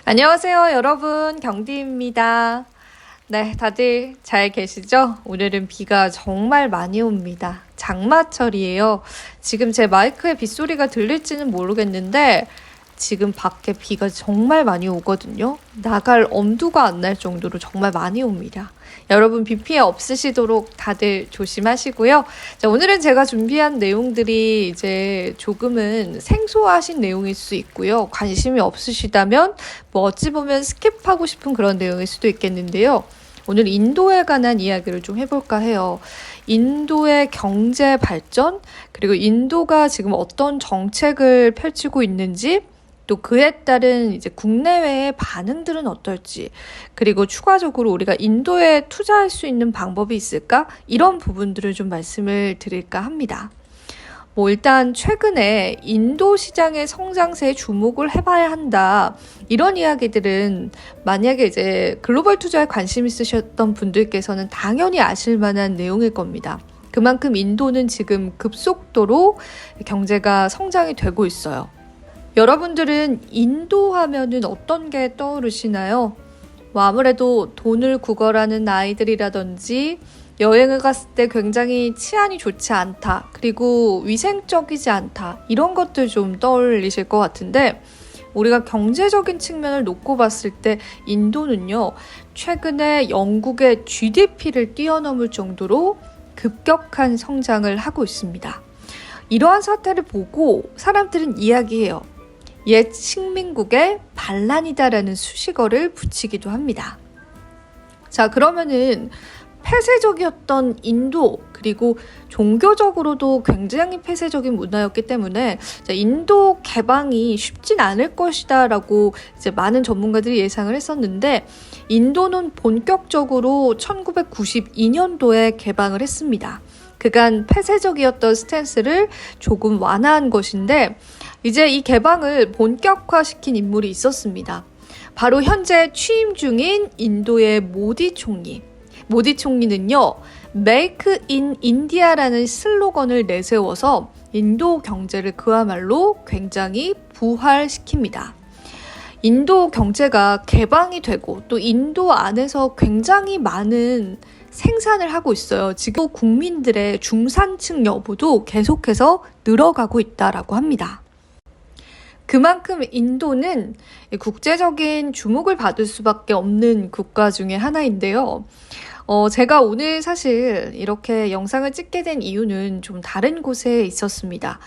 안녕하세요, 여러분. 경디입니다. 네, 다들 잘 계시죠? 오늘은 비가 정말 많이 옵니다. 장마철이에요. 지금 제 마이크의 빗소리가 들릴지는 모르겠는데 지금 밖에 비가 정말 많이 오거든요. 나갈 엄두가 안 날 정도로 정말 많이 옵니다. 여러분 비 피해 없으시도록 다들 조심하시고요. 자, 오늘은 제가 준비한 내용들이 이제 조금은 생소하신 내용일 수 있고요. 관심이 없으시다면 뭐 어찌 보면 스킵하고 싶은 그런 내용일 수도 있겠는데요. 오늘 인도에 관한 이야기를 좀 해볼까 해요. 인도의 경제 발전, 그리고 인도가 지금 어떤 정책을 펼치고 있는지, 또 그에 따른 이제 국내외의 반응들은 어떨지, 그리고 추가적으로 우리가 인도에 투자할 수 있는 방법이 있을까? 이런 부분들을 좀 말씀을 드릴까 합니다. 일단 최근에 인도 시장의 성장세에 주목을 해봐야 한다. 이런 이야기들은 만약에 이제 글로벌 투자에 관심 있으셨던 분들께서는 당연히 아실 만한 내용일 겁니다. 그만큼 인도는 지금 급속도로 경제가 성장이 되고 있어요. 여러분들은 인도 하면은 어떤 게 떠오르시나요? 아무래도 돈을 구걸하는 아이들이라든지 여행을 갔을 때 굉장히 치안이 좋지 않다, 그리고 위생적이지 않다, 이런 것들 좀 떠올리실 것 같은데, 우리가 경제적인 측면을 놓고 봤을 때 인도는요, 최근에 영국의 GDP를 뛰어넘을 정도로 급격한 성장을 하고 있습니다. 이러한 사태를 보고 사람들은 이야기해요. 옛 식민국의 반란이다라는 수식어를 붙이기도 합니다. 자, 그러면은 폐쇄적이었던 인도, 그리고 종교적으로도 굉장히 폐쇄적인 문화였기 때문에 인도 개방이 쉽진 않을 것이다 라고 이제 많은 전문가들이 예상을 했었는데, 인도는 본격적으로 1992년도에 개방을 했습니다. 그간 폐쇄적이었던 스탠스를 조금 완화한 것인데, 이제 이 개방을 본격화시킨 인물이 있었습니다. 바로 현재 취임 중인 인도의 모디 총리. 모디 총리는요, Make in India라는 슬로건을 내세워서 인도 경제를 그야말로 굉장히 부활시킵니다. 인도 경제가 개방이 되고 또 인도 안에서 굉장히 많은 생산을 하고 있어요. 지금 국민들의 중산층 여부도 계속해서 늘어가고 있다라고 합니다. 그만큼 인도는 국제적인 주목을 받을 수밖에 없는 국가 중에 하나인데요. 제가 오늘 사실 이렇게 영상을 찍게 된 이유는 좀 다른 곳에 있었습니다.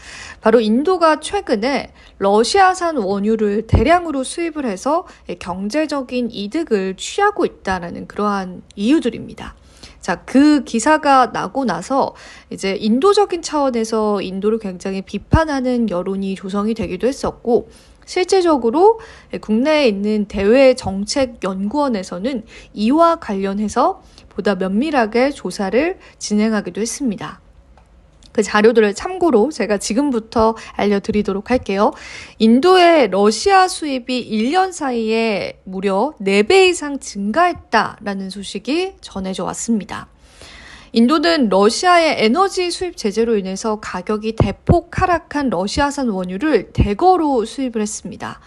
바로 인도가 최근에 러시아산 원유를 대량으로 수입을 해서 경제적인 이득을 취하고 있다는 그러한 이유들입니다. 자, 그 기사가 나고 나서 이제 인도적인 차원에서 인도를 굉장히 비판하는 여론이 조성이 되기도 했었고, 실제적으로 국내에 있는 대외정책연구원에서는 이와 관련해서 보다 면밀하게 조사를 진행하기도 했습니다. 그 자료들을 참고로 제가 지금부터 알려드리도록 할게요. 인도의 러시아 수입이 1년 사이에 무려 4배 이상 증가했다라는 소식이 전해져 왔습니다. 인도는 러시아의 에너지 수입 제재로 인해서 가격이 대폭 하락한 러시아산 원유를 대거로 수입을 했습니다.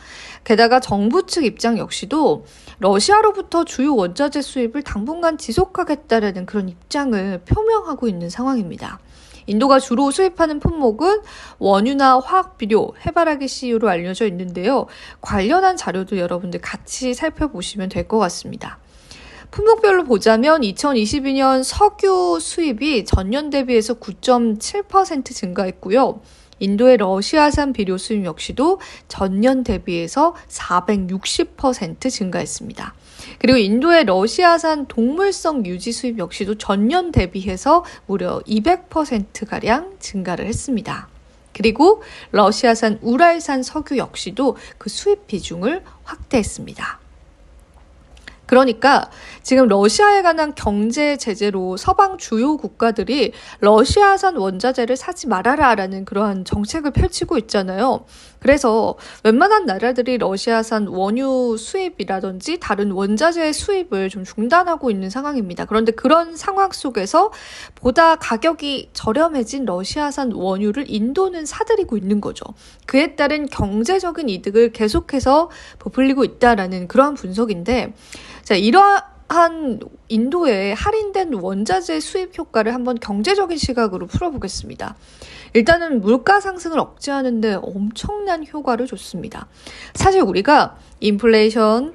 게다가 정부 측 입장 역시도 러시아로부터 주요 원자재 수입을 당분간 지속하겠다라는 그런 입장을 표명하고 있는 상황입니다. 인도가 주로 수입하는 품목은 원유나 화학비료, 해바라기 씨유로 알려져 있는데요. 관련한 자료도 여러분들 같이 살펴보시면 될 것 같습니다. 품목별로 보자면 2022년 석유 수입이 전년 대비해서 9.7% 증가했고요. 인도의 러시아산 비료 수입 역시도 전년 대비해서 460% 증가했습니다. 그리고 인도의 러시아산 동물성 유지 수입 역시도 전년 대비해서 무려 200%가량 증가를 했습니다. 그리고 러시아산 우랄산 석유 역시도 그 수입 비중을 확대했습니다. 그러니까 지금 러시아에 관한 경제 제재로 서방 주요 국가들이 러시아산 원자재를 사지 말아라라는 그러한 정책을 펼치고 있잖아요. 그래서 웬만한 나라들이 러시아산 원유 수입이라든지 다른 원자재 수입을 좀 중단하고 있는 상황입니다. 그런데 그런 상황 속에서 보다 가격이 저렴해진 러시아산 원유를 인도는 사들이고 있는 거죠. 그에 따른 경제적인 이득을 계속해서 부풀리고 있다라는 그러한 분석인데, 자, 이러한 인도의 할인된 원자재 수입 효과를 한번 경제적인 시각으로 풀어보겠습니다. 일단은 물가 상승을 억제하는 데 엄청난 효과를 줬습니다. 사실 우리가 인플레이션,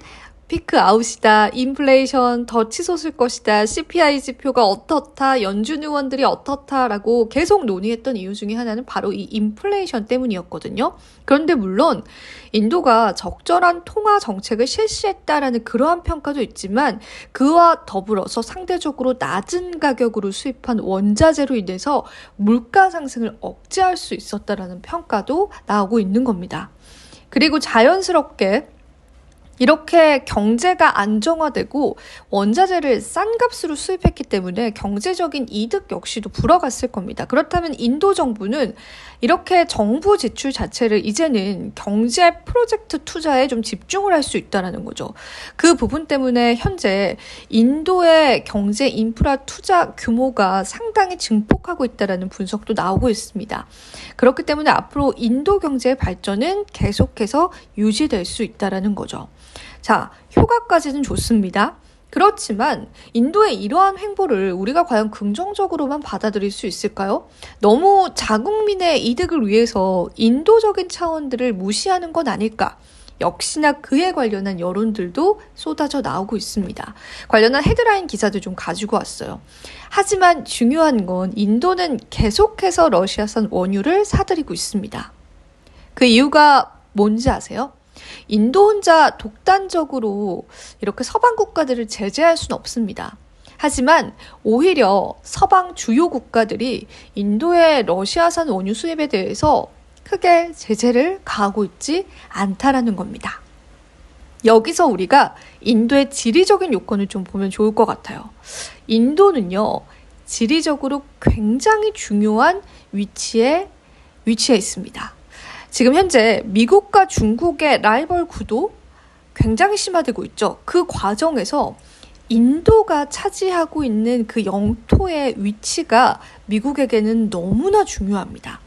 피크 아웃이다, 인플레이션 더 치솟을 것이다, CPI 지표가 어떻다, 연준 의원들이 어떻다라고 계속 논의했던 이유 중에 하나는 바로 이 인플레이션 때문이었거든요. 그런데 물론 인도가 적절한 통화 정책을 실시했다라는 그러한 평가도 있지만 그와 더불어서 상대적으로 낮은 가격으로 수입한 원자재로 인해서 물가 상승을 억제할 수 있었다라는 평가도 나오고 있는 겁니다. 그리고 자연스럽게 이렇게 경제가 안정화되고 원자재를 싼 값으로 수입했기 때문에 경제적인 이득 역시도 불어갔을 겁니다. 그렇다면 인도 정부는 이렇게 정부 지출 자체를 이제는 경제 프로젝트 투자에 좀 집중을 할 수 있다는 거죠. 그 부분 때문에 현재 인도의 경제 인프라 투자 규모가 상당히 증폭하고 있다는 분석도 나오고 있습니다. 그렇기 때문에 앞으로 인도 경제의 발전은 계속해서 유지될 수 있다는 거죠. 자, 효과까지는 좋습니다. 그렇지만 인도의 이러한 행보를 우리가 과연 긍정적으로만 받아들일 수 있을까요? 너무 자국민의 이득을 위해서 인도적인 차원들을 무시하는 건 아닐까? 역시나 그에 관련한 여론들도 쏟아져 나오고 있습니다. 관련한 헤드라인 기사도 좀 가지고 왔어요. 하지만 중요한 건 인도는 계속해서 러시아산 원유를 사들이고 있습니다. 그 이유가 뭔지 아세요? 인도 혼자 독단적으로 이렇게 서방 국가들을 제재할 수는 없습니다. 하지만 오히려 서방 주요 국가들이 인도의 러시아산 원유 수입에 대해서 크게 제재를 가하고 있지 않다라는 겁니다. 여기서 우리가 인도의 지리적인 요건을 좀 보면 좋을 것 같아요. 인도는요, 지리적으로 굉장히 중요한 위치에 있습니다. 지금 현재 미국과 중국의 라이벌 구도 굉장히 심화되고 있죠. 그 과정에서 인도가 차지하고 있는 그 영토의 위치가 미국에게는 너무나 중요합니다.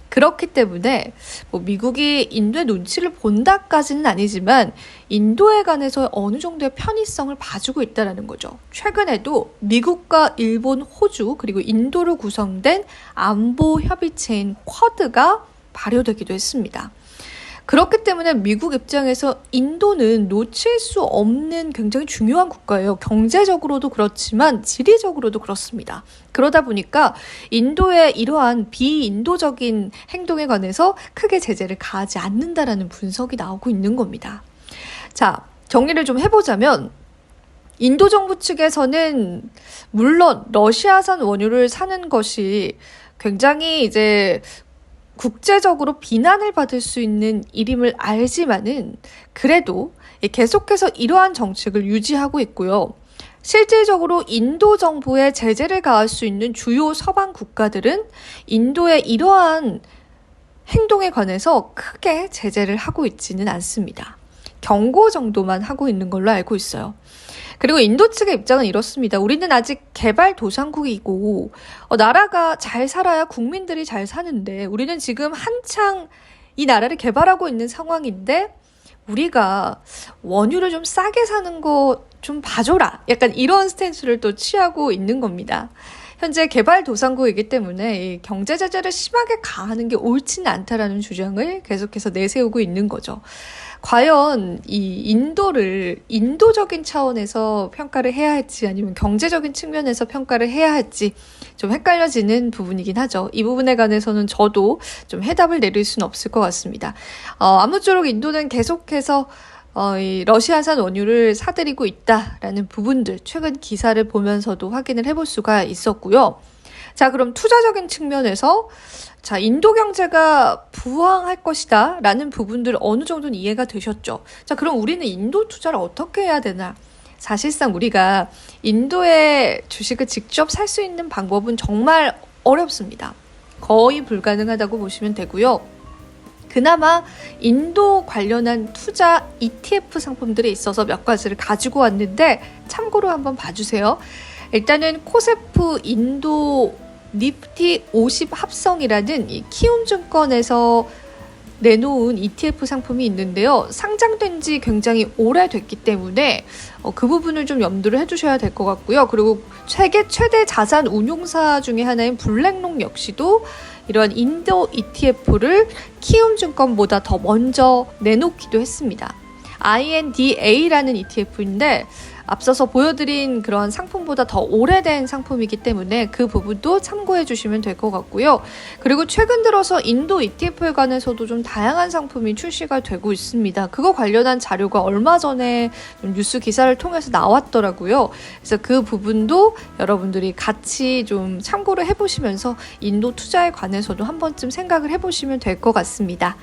그렇기 때문에 미국이 인도의 눈치를 본다까지는 아니지만 인도에 관해서 어느 정도의 편의성을 봐주고 있다는 거죠. 최근에도 미국과 일본, 호주 그리고 인도로 구성된 안보 협의체인 쿼드가 발효되기도 했습니다. 그렇기 때문에 미국 입장에서 인도는 놓칠 수 없는 굉장히 중요한 국가예요. 경제적으로도 그렇지만 지리적으로도 그렇습니다. 그러다 보니까 인도의 이러한 비인도적인 행동에 관해서 크게 제재를 가하지 않는다라는 분석이 나오고 있는 겁니다. 자, 정리를 좀 해보자면 인도 정부 측에서는 물론 러시아산 원유를 사는 것이 굉장히 이제 국제적으로 비난을 받을 수 있는 일임을 알지만은 그래도 계속해서 이러한 정책을 유지하고 있고요. 실질적으로 인도 정부에 제재를 가할 수 있는 주요 서방 국가들은 인도의 이러한 행동에 관해서 크게 제재를 하고 있지는 않습니다. 경고 정도만 하고 있는 걸로 알고 있어요. 그리고 인도 측의 입장은 이렇습니다. 우리는 아직 개발도상국이고 나라가 잘 살아야 국민들이 잘 사는데 우리는 지금 한창 이 나라를 개발하고 있는 상황인데 우리가 원유를 좀 싸게 사는 거 좀 봐줘라. 약간 이런 스탠스를 또 취하고 있는 겁니다. 현재 개발도상국이기 때문에 경제 제재를 심하게 가하는 게 옳지는 않다라는 주장을 계속해서 내세우고 있는 거죠. 과연 이 인도를 인도적인 차원에서 평가를 해야 할지 아니면 경제적인 측면에서 평가를 해야 할지 좀 헷갈려지는 부분이긴 하죠. 이 부분에 관해서는 저도 좀 해답을 내릴 수는 없을 것 같습니다. 아무쪼록 인도는 계속해서 이 러시아산 원유를 사들이고 있다라는 부분들 최근 기사를 보면서도 확인을 해볼 수가 있었고요. 자, 그럼 투자적인 측면에서 자, 인도 경제가 부황할 것이다 라는 부분들 어느 정도는 이해가 되셨죠? 자, 그럼 우리는 인도 투자를 어떻게 해야 되나? 사실상 우리가 인도의 주식을 직접 살 수 있는 방법은 정말 어렵습니다. 거의 불가능하다고 보시면 되고요. 그나마 인도 관련한 투자 ETF 상품들이 있어서 몇 가지를 가지고 왔는데 참고로 한번 봐주세요. 일단은 코세프 인도 니프티 50 합성이라는 이 키움증권에서 내놓은 ETF 상품이 있는데요. 상장된 지 굉장히 오래됐기 때문에 그 부분을 좀 염두를 해주셔야 될 것 같고요. 그리고 세계 최대 자산 운용사 중에 하나인 블랙록 역시도 이런 인도 ETF를 키움증권보다 더 먼저 내놓기도 했습니다. INDA라는 ETF인데 앞서서 보여드린 그런 상품보다 더 오래된 상품이기 때문에 그 부분도 참고해 주시면 될 것 같고요. 그리고 최근 들어서 인도 ETF에 관해서도 좀 다양한 상품이 출시가 되고 있습니다. 그거 관련한 자료가 얼마 전에 좀 뉴스 기사를 통해서 나왔더라고요. 그래서 그 부분도 여러분들이 같이 좀 참고를 해보시면서 인도 투자에 관해서도 한 번쯤 생각을 해보시면 될 것 같습니다.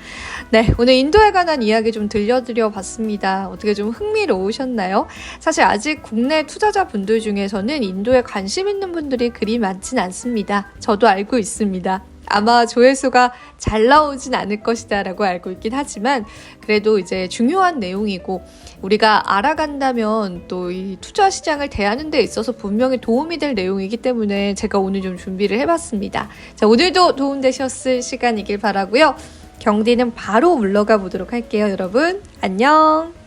네, 오늘 인도에 관한 이야기 좀 들려드려 봤습니다. 어떻게 좀 흥미로우셨나요? 사실 아직 국내 투자자분들 중에서는 인도에 관심 있는 분들이 그리 많진 않습니다. 저도 알고 있습니다. 아마 조회수가 잘 나오진 않을 것이다 라고 알고 있긴 하지만 그래도 이제 중요한 내용이고 우리가 알아간다면 또 이 투자 시장을 대하는 데 있어서 분명히 도움이 될 내용이기 때문에 제가 오늘 좀 준비를 해봤습니다. 자, 오늘도 도움되셨을 시간이길 바라고요. 경디는 바로 물러가 보도록 할게요. 여러분 안녕.